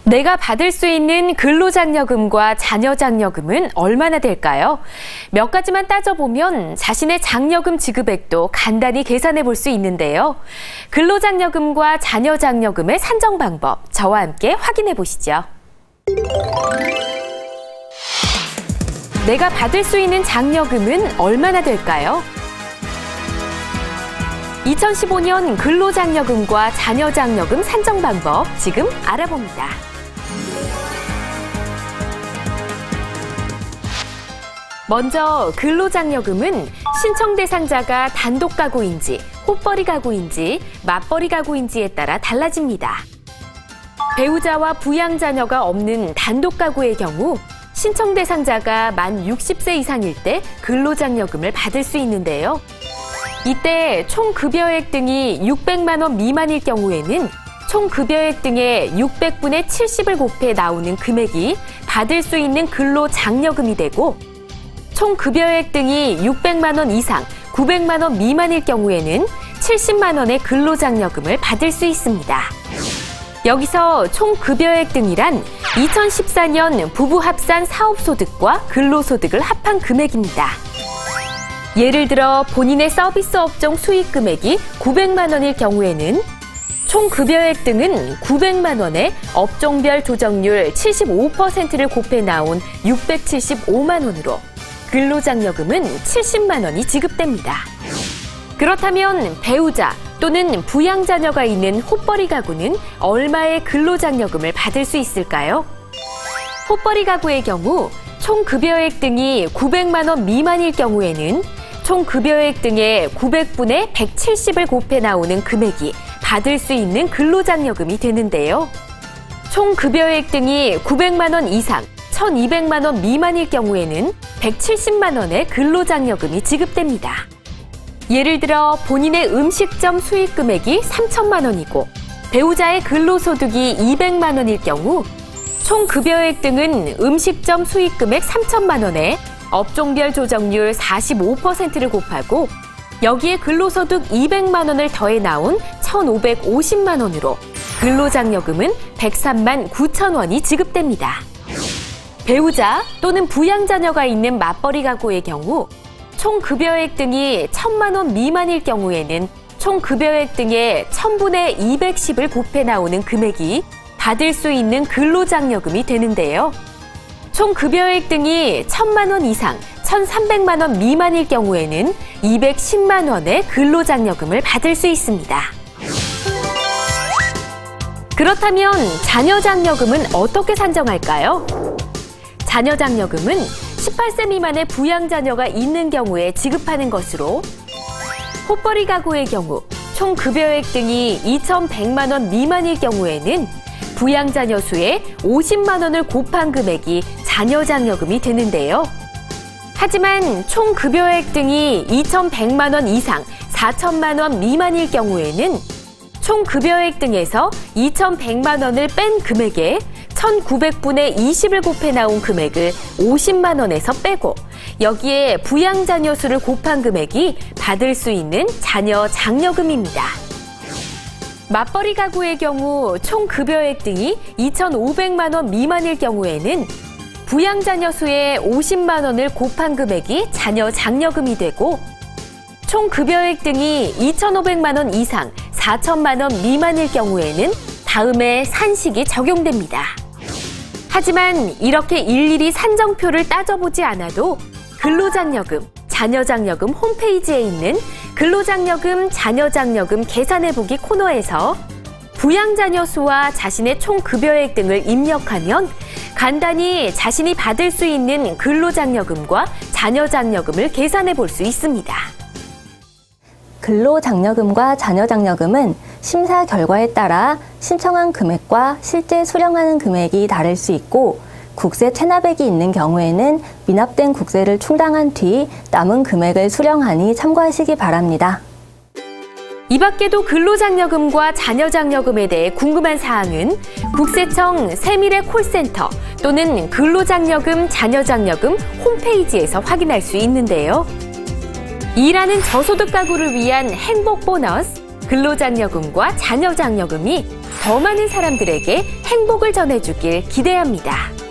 내가 받을 수 있는 근로장려금과 자녀장려금은 얼마나 될까요? 몇 가지만 따져보면 자신의 장려금 지급액도 간단히 계산해 볼 수 있는데요. 근로장려금과 자녀장려금의 산정 방법, 저와 함께 확인해 보시죠. 내가 받을 수 있는 장려금은 얼마나 될까요? 2015년 근로장려금과 자녀장려금 산정 방법 지금 알아봅니다. 먼저 근로장려금은 신청 대상자가 단독 가구인지, 호벌이 가구인지, 맞벌이 가구인지에 따라 달라집니다. 배우자와 부양자녀가 없는 단독 가구의 경우 신청 대상자가 만 60세 이상일 때 근로장려금을 받을 수 있는데요. 이때 총 급여액 등이 600만 원 미만일 경우에는 총 급여액 등의 600분의 70을 곱해 나오는 금액이 받을 수 있는 근로장려금이 되고, 총 급여액 등이 600만 원 이상, 900만 원 미만일 경우에는 70만 원의 근로장려금을 받을 수 있습니다. 여기서 총 급여액 등이란 2014년 부부 합산 사업소득과 근로소득을 합한 금액입니다. 예를 들어 본인의 서비스 업종 수익 금액이 900만 원일 경우에는 총 급여액 등은 900만 원에 업종별 조정률 75%를 곱해 나온 675만 원으로 근로장려금은 70만 원이 지급됩니다. 그렇다면 배우자 또는 부양자녀가 있는 호벌이 가구는 얼마의 근로장려금을 받을 수 있을까요? 호벌이 가구의 경우 총 급여액 등이 900만 원 미만일 경우에는 총 급여액 등의 900분의 170을 곱해 나오는 금액이 받을 수 있는 근로장려금이 되는데요. 총 급여액 등이 900만 원 이상, 1,200만 원 미만일 경우에는 170만 원의 근로장려금이 지급됩니다. 예를 들어 본인의 음식점 수익 금액이 3천만 원이고 배우자의 근로소득이 200만 원일 경우 총 급여액 등은 음식점 수익 금액 3천만 원에 업종별 조정률 45%를 곱하고 여기에 근로소득 200만 원을 더해 나온 1,550만 원으로 근로장려금은 103만 9천 원이 지급됩니다. 배우자 또는 부양자녀가 있는 맞벌이 가구의 경우 총 급여액 등이 1,000만 원 미만일 경우에는 총 급여액 등의 1000분의 210을 곱해 나오는 금액이 받을 수 있는 근로장려금이 되는데요. 총 급여액 등이 1,000만 원 이상, 1,300만 원 미만일 경우에는 210만 원의 근로장려금을 받을 수 있습니다. 그렇다면 자녀장려금은 어떻게 산정할까요? 자녀장려금은 18세 미만의 부양자녀가 있는 경우에 지급하는 것으로, 호벌이 가구의 경우 총 급여액 등이 2,100만 원 미만일 경우에는 부양자녀 수에 50만 원을 곱한 금액이 자녀장려금이 되는데요. 하지만 총 급여액 등이 2,100만 원 이상, 4천만 원 미만일 경우에는 총 급여액 등에서 2,100만 원을 뺀 금액에 1,900분의 20을 곱해 나온 금액을 50만 원에서 빼고 여기에 부양자녀 수를 곱한 금액이 받을 수 있는 자녀장려금입니다. 맞벌이 가구의 경우 총 급여액 등이 2,500만 원 미만일 경우에는 부양자녀 수에 50만 원을 곱한 금액이 자녀장려금이 되고, 총 급여액 등이 2,500만 원 이상, 4천만 원 미만일 경우에는 다음의 산식이 적용됩니다. 하지만 이렇게 일일이 산정표를 따져보지 않아도 근로장려금, 자녀장려금 홈페이지에 있는 근로장려금, 자녀장려금 계산해보기 코너에서 부양자녀 수와 자신의 총 급여액 등을 입력하면 간단히 자신이 받을 수 있는 근로장려금과 자녀장려금을 계산해볼 수 있습니다. 근로장려금과 자녀장려금은 심사 결과에 따라 신청한 금액과 실제 수령하는 금액이 다를 수 있고, 국세 체납액이 있는 경우에는 미납된 국세를 충당한 뒤 남은 금액을 수령하니 참고하시기 바랍니다. 이 밖에도 근로장려금과 자녀장려금에 대해 궁금한 사항은 국세청 세밀의 콜센터 또는 근로장려금, 자녀장려금 홈페이지에서 확인할 수 있는데요. 일하는 저소득 가구를 위한 행복 보너스, 근로장려금과 자녀장려금이 더 많은 사람들에게 행복을 전해주길 기대합니다.